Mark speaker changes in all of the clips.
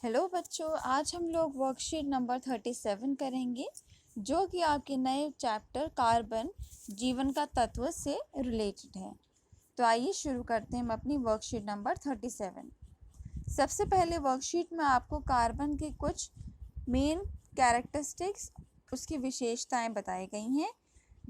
Speaker 1: Hello बच्चों, आज हम लोग वर्कशीट नंबर 37 करेंगे जो कि आपके नए चैप्टर कार्बन जीवन का तत्व से रिलेटेड है। तो आइए शुरू करते हैं हम अपनी वर्कशीट नंबर 37। सबसे पहले वर्कशीट में आपको कार्बन के कुछ मेन कैरेक्टरिस्टिक्स, उसकी विशेषताएं बताई गई हैं।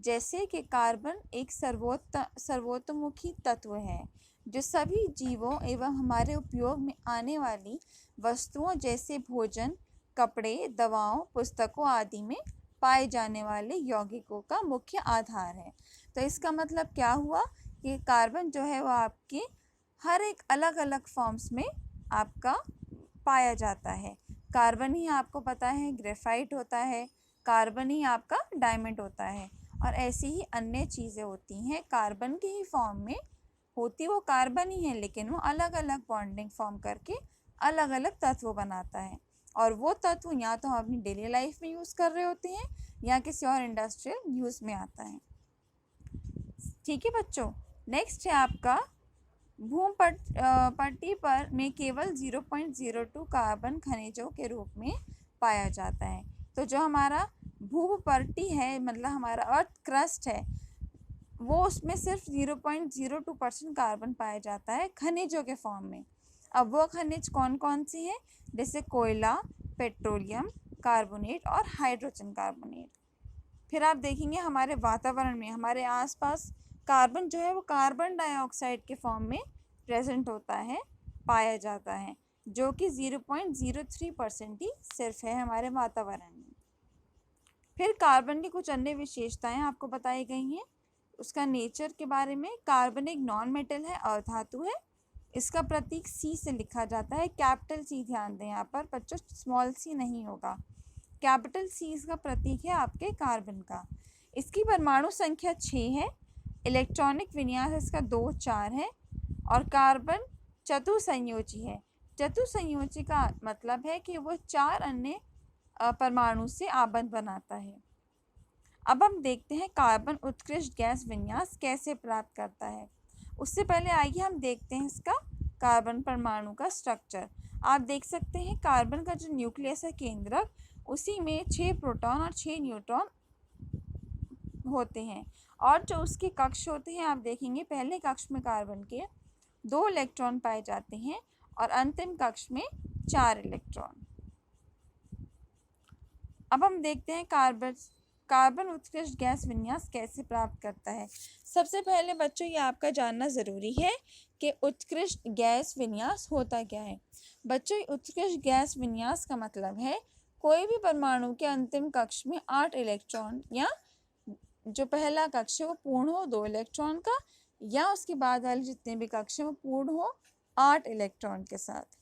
Speaker 1: जैसे कि कार्बन एक सर्वतोमुखी तत्व है जो सभी जीवों एवं हमारे उपयोग में आने वाली वस्तुओं जैसे भोजन, कपड़े, दवाओं, पुस्तकों आदि में पाए जाने वाले यौगिकों का मुख्य आधार है। तो इसका मतलब क्या हुआ कि कार्बन जो है वो आपके हर एक अलग अलग फॉर्म्स में आपका पाया जाता है। कार्बन ही आपको पता है ग्रेफाइट होता है, कार्बन ही आपका डायमंड होता है, और ऐसी ही अन्य चीज़ें होती हैं कार्बन के ही फॉर्म में होती, वो कार्बन ही है लेकिन वो अलग अलग बॉन्डिंग फॉर्म करके अलग अलग तत्व बनाता है। और वो तत्व या तो हम अपनी डेली लाइफ में यूज़ कर रहे होते हैं या किसी और इंडस्ट्रियल यूज़ में आता है। ठीक है बच्चों, नेक्स्ट है आपका भूम पट्टी पर में केवल 0.02 कार्बन खनिजों के रूप में पाया जाता है। तो जो हमारा भूपट्टी है, मतलब हमारा अर्थ क्रस्ट है, वो उसमें सिर्फ 0.02% कार्बन पाया जाता है खनिजों के फॉर्म में। अब वो खनिज कौन कौन सी हैं? जैसे कोयला, पेट्रोलियम, कार्बोनेट और हाइड्रोजन कार्बोनेट। फिर आप देखेंगे हमारे वातावरण में हमारे आसपास कार्बन जो है वो कार्बन डाइऑक्साइड के फॉर्म में प्रेजेंट होता है, पाया जाता है, जो कि 0.03% ही सिर्फ है हमारे वातावरण में। फिर कार्बन की कुछ अन्य विशेषताएं आपको बताई गई हैं। उसका नेचर के बारे में, कार्बन एक नॉन मेटल है, अधातु है। इसका प्रतीक सी से लिखा जाता है, कैपिटल सी, ध्यान दें यहाँ पर बच्चों, स्मॉल सी नहीं होगा, कैपिटल सी इसका प्रतीक है आपके कार्बन का। इसकी परमाणु संख्या 6 है, इलेक्ट्रॉनिक विन्यास इसका 2, 4 है, और कार्बन चतुसंयोजी है। चतुसंयोजी का मतलब है कि वो 4 अन्य परमाणु से आबंध बनाता है। अब हम देखते हैं कार्बन उत्कृष्ट गैस विन्यास कैसे प्राप्त करता है। उससे पहले आइए हम देखते हैं इसका कार्बन परमाणु का स्ट्रक्चर। आप देख सकते हैं कार्बन का जो न्यूक्लियस है केंद्रक, उसी में 6 प्रोटॉन और 6 न्यूट्रॉन होते हैं, और जो उसके कक्ष होते हैं आप देखेंगे पहले कक्ष में कार्बन के 2 इलेक्ट्रॉन पाए जाते हैं और अंतिम कक्ष में 4 इलेक्ट्रॉन। अब हम देखते हैं कार्बन उत्कृष्ट गैस विन्यास कैसे प्राप्त करता है। सबसे पहले बच्चों ये आपका जानना ज़रूरी है कि उत्कृष्ट गैस विन्यास होता क्या है। बच्चों उत्कृष्ट गैस विन्यास का मतलब है कोई भी परमाणु के अंतिम कक्ष में 8 इलेक्ट्रॉन, या जो पहला कक्ष है वो पूर्ण हो 2 इलेक्ट्रॉन का, या उसके बाद वाले जितने भी कक्ष हैं वो पूर्ण हो 8 इलेक्ट्रॉन के साथ।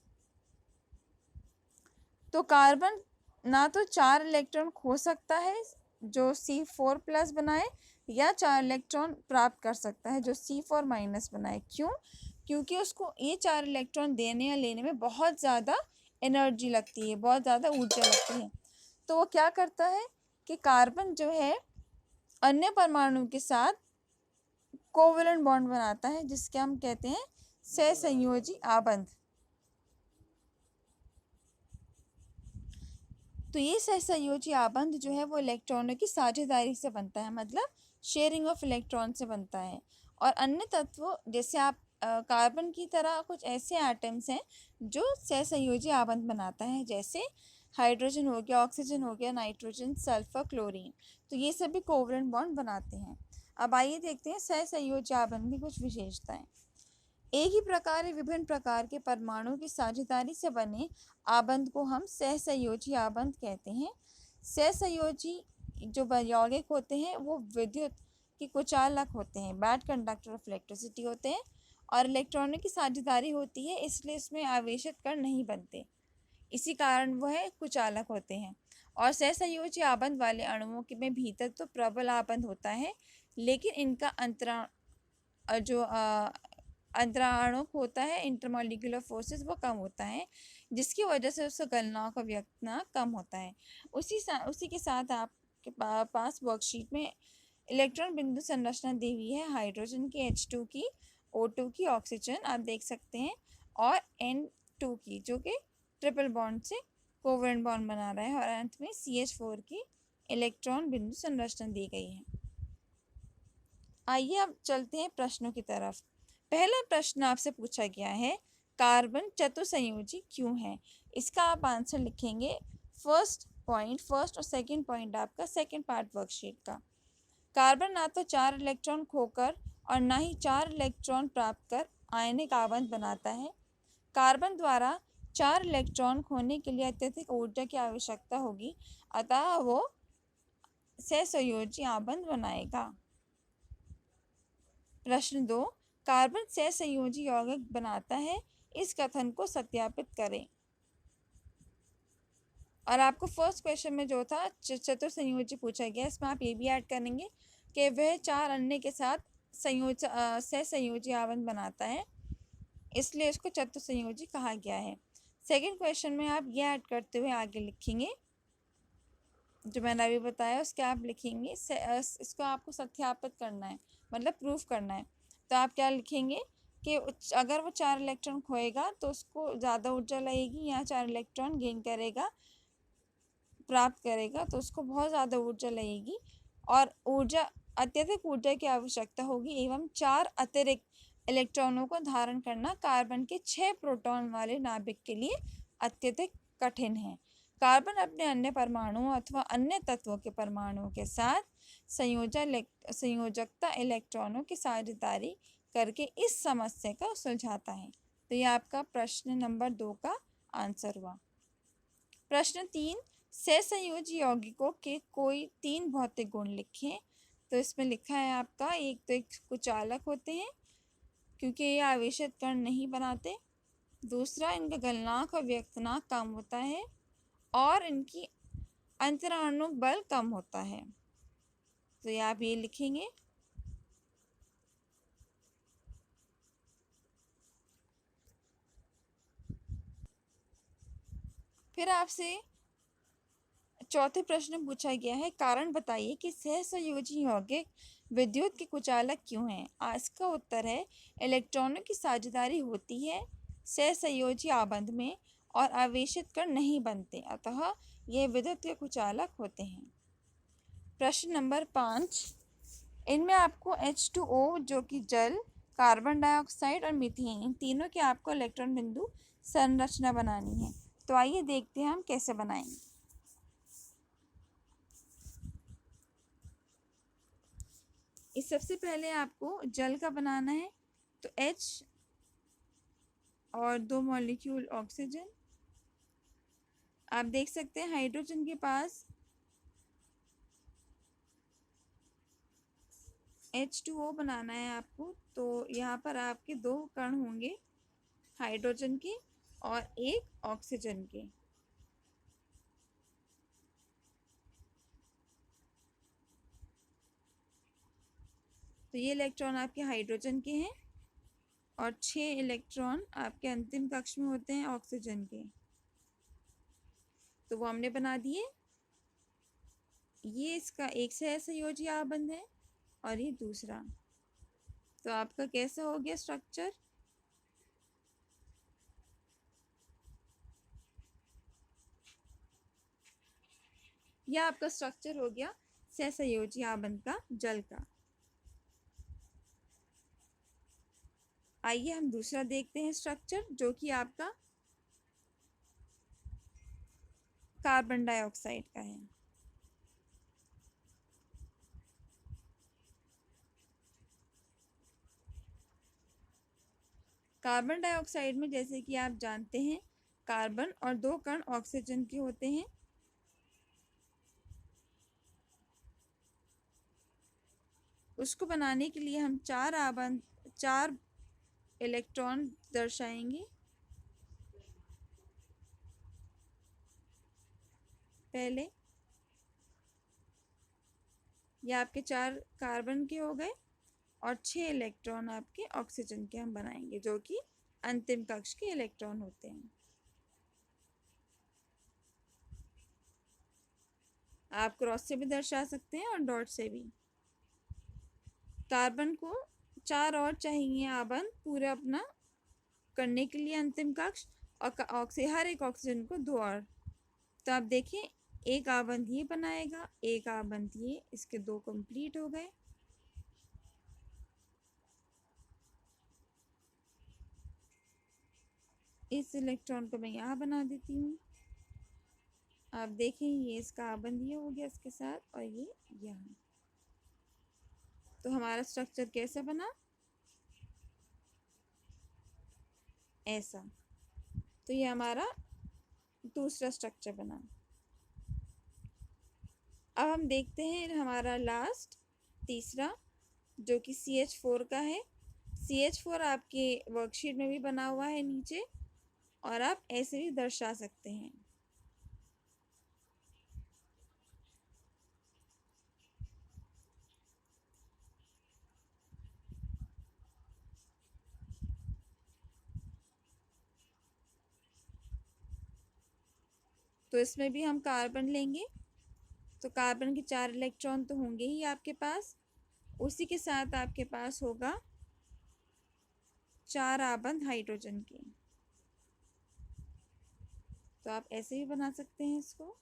Speaker 1: तो कार्बन ना तो 4 इलेक्ट्रॉन खो सकता है जो C4+ बनाए, या 4 इलेक्ट्रॉन प्राप्त कर सकता है जो C4- बनाए। क्यों? क्योंकि उसको ये 4 इलेक्ट्रॉन देने या लेने में बहुत ज़्यादा एनर्जी लगती है, बहुत ज़्यादा ऊर्जा लगती है। तो वो क्या करता है कि कार्बन जो है अन्य परमाणु के साथ कोवेलेंट बॉन्ड बनाता है, जिसके हम कहते हैं सहसंयोजी आबंध। तो ये सहसंयोजी आबंध जो है वो इलेक्ट्रॉनों की साझेदारी से बनता है, मतलब शेयरिंग ऑफ इलेक्ट्रॉन से बनता है। और अन्य तत्वों जैसे आप कार्बन की तरह कुछ ऐसे एटम्स हैं जो सहसंयोजी आबंध बनाता है, जैसे हाइड्रोजन हो गया, ऑक्सीजन हो गया, नाइट्रोजन, सल्फर, क्लोरीन। तो ये सभी कोवेलेंट बॉन्ड बनाते हैं। अब आइए देखते हैं सहसंयोजी आबंध की कुछ विशेषताएं। एक ही प्रकार विभिन्न प्रकार के परमाणु की साझेदारी से बने आबंध को हम सहसंयोजी आबंध कहते हैं। सहसंयोजी जो यौगिक होते हैं वो विद्युत के कुचालक होते हैं, बैड कंडक्टर ऑफ इलेक्ट्रिसिटी होते हैं, और इलेक्ट्रॉनों की साझेदारी होती है, इसलिए इसमें आवेशित कण नहीं बनते, इसी कारण वह कुचालक होते हैं। और सहसंयोजी आबंध वाले अणुओं के में भीतर तो प्रबल आबंध होता है, लेकिन इनका अंतराणुक होता है, इंटरमॉलिक्यूलर फोर्सेस वो कम होता है, जिसकी वजह से उसका गलनाओं का व्यक्तना कम होता है। उसी के साथ आपके पास वर्कशीट में इलेक्ट्रॉन बिंदु संरचना दी हुई है, हाइड्रोजन की H2 की, O2 की, ऑक्सीजन आप देख सकते हैं, और N2 की जो कि ट्रिपल बॉन्ड से कोवेलेंट बॉन्ड बना रहा है और अंत में CH4 की इलेक्ट्रॉन बिंदु संरचना दी गई है। आइए अब चलते हैं प्रश्नों की तरफ। पहला प्रश्न आपसे पूछा गया है, कार्बन चतुसंयोजी क्यों है? इसका आप आंसर लिखेंगे फर्स्ट और सेकंड पॉइंट आपका सेकंड पार्ट वर्कशीट का। कार्बन ना तो 4 इलेक्ट्रॉन खोकर और ना ही 4 इलेक्ट्रॉन प्राप्त कर आयनिक आबंध बनाता है। कार्बन द्वारा 4 इलेक्ट्रॉन खोने के लिए अत्यधिक ऊर्जा की आवश्यकता होगी, अतः वो सहसंयोजी आबंध बनाएगा। प्रश्न 2, कार्बन सहसंयोजी यौगिक बनाता है, इस कथन को सत्यापित करें। और आपको फर्स्ट क्वेश्चन में जो था चतुर्संयोजी पूछा गया, इसमें आप ये भी ऐड करेंगे कि वह 4 अन्य के साथ सहसंयोजी आबंध बनाता है, इसलिए इसको चतुर्संयोजी कहा गया है। सेकंड क्वेश्चन में आप ये ऐड करते हुए आगे लिखेंगे जो मैंने अभी बताया, उसके आप लिखेंगे इसको आपको सत्यापित करना है, मतलब प्रूफ करना है। तो आप क्या लिखेंगे कि अगर वो 4 इलेक्ट्रॉन खोएगा तो उसको ज़्यादा ऊर्जा लगेगी, या 4 इलेक्ट्रॉन गेन करेगा प्राप्त करेगा तो उसको बहुत ज़्यादा ऊर्जा लगेगी और अत्यधिक ऊर्जा की आवश्यकता होगी, एवं 4 अतिरिक्त इलेक्ट्रॉनों को धारण करना कार्बन के 6 प्रोटॉन वाले नाभिक के लिए अत्यधिक कठिन है। कार्बन अपने अन्य परमाणुओं अथवा अन्य तत्वों के परमाणुओं के साथ संयोजकता इलेक्ट्रॉनों की साझेदारी करके इस समस्या का सुलझाता है। तो ये आपका प्रश्न नंबर 2 का आंसर हुआ। प्रश्न 3, सहसंयोजी यौगिकों के कोई 3 भौतिक गुण लिखें। तो इसमें लिखा है आपका, एक तो एक कुचालक होते हैं क्योंकि ये आवेशित कण नहीं बनाते, दूसरा इनका गलनांक और व्यक्तनांक कम होता है, और इनकी अंतराणु बल कम होता है। तो ये आप ये लिखेंगे। फिर आपसे चौथे प्रश्न में पूछा गया है, कारण बताइए कि सहसंयोजी यौगिक विद्युत के कुचालक क्यों हैं। इसका उत्तर है, इलेक्ट्रॉनों की साझेदारी होती है सहसंयोजी आबंध में और आवेशित कण नहीं बनते, अतः यह विद्युत के कुचालक होते हैं। प्रश्न नंबर 5, इनमें आपको H2O जो कि जल, कार्बन डाइऑक्साइड और मीथेन, इन तीनों के आपको इलेक्ट्रॉन बिंदु संरचना बनानी है। तो आइए देखते हैं हम कैसे बनाएंगे। इस सबसे पहले आपको जल का बनाना है, तो H और 2 मॉलिक्यूल ऑक्सीजन। आप देख सकते हैं हाइड्रोजन के पास H2O बनाना है आपको, तो यहाँ पर आपके 2 कण होंगे हाइड्रोजन के और एक ऑक्सीजन के। तो ये इलेक्ट्रॉन आपके हाइड्रोजन के हैं और 6 इलेक्ट्रॉन आपके अंतिम कक्ष में होते हैं ऑक्सीजन के। तो वो हमने बना दिए। ये इसका एक सहसंयोजी आबंध है और ये दूसरा। तो आपका कैसा हो गया स्ट्रक्चर? यह आपका स्ट्रक्चर हो गया सहसंयोजी आबंध का जल का। आइए हम दूसरा देखते हैं स्ट्रक्चर, जो कि आपका कार्बन डाइऑक्साइड का है। कार्बन डाइऑक्साइड में जैसे कि आप जानते हैं, कार्बन और 2 कण ऑक्सीजन के होते हैं। उसको बनाने के लिए हम 4 इलेक्ट्रॉन दर्शाएंगे। पहले ये आपके 4 कार्बन के हो गए और 6 इलेक्ट्रॉन आपके ऑक्सीजन के हम बनाएंगे, जो कि अंतिम कक्ष के इलेक्ट्रॉन होते हैं। आप क्रॉस से भी दर्शा सकते हैं और डॉट से भी। कार्बन को 4 और चाहिए आबंध पूरा अपना करने के लिए अंतिम कक्ष, और हर एक ऑक्सीजन को दो और। तो आप देखें, एक आबंध ये बनाएगा, एक आबंध ये, इसके दो कंप्लीट हो गए। इस इलेक्ट्रॉन को मैं यहाँ बना देती हूँ। आप देखें, ये इसका आबंध ये हो गया इसके साथ, और ये यहाँ। तो हमारा स्ट्रक्चर कैसा बना? ऐसा। तो ये हमारा दूसरा स्ट्रक्चर बना। अब हम देखते हैं हमारा लास्ट तीसरा, जो कि CH4 का है। CH4 आपके वर्कशीट में भी बना हुआ है नीचे, और आप ऐसे भी दर्शा सकते हैं। तो इसमें भी हम कार्बन लेंगे। तो कार्बन के 4 इलेक्ट्रॉन तो होंगे ही आपके पास, उसी के साथ आपके पास होगा 4 आबंध हाइड्रोजन के। तो आप ऐसे भी बना सकते हैं इसको।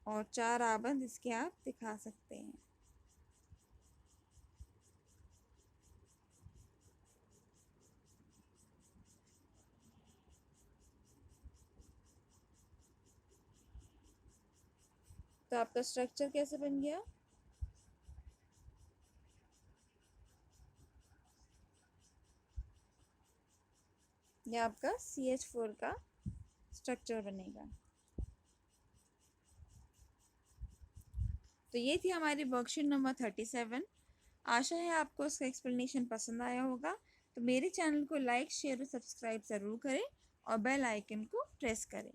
Speaker 1: और 4 आबंध इसके आप दिखा सकते हैं। तो आपका स्ट्रक्चर कैसे बन गया? ये आपका CH4 का स्ट्रक्चर बनेगा। तो ये थी हमारी वर्कशीट नंबर 37। आशा है आपको उसका एक्सप्लेनेशन पसंद आया होगा। तो मेरे चैनल को लाइक, शेयर और सब्सक्राइब ज़रूर करें, और बेल आइकन को प्रेस करें।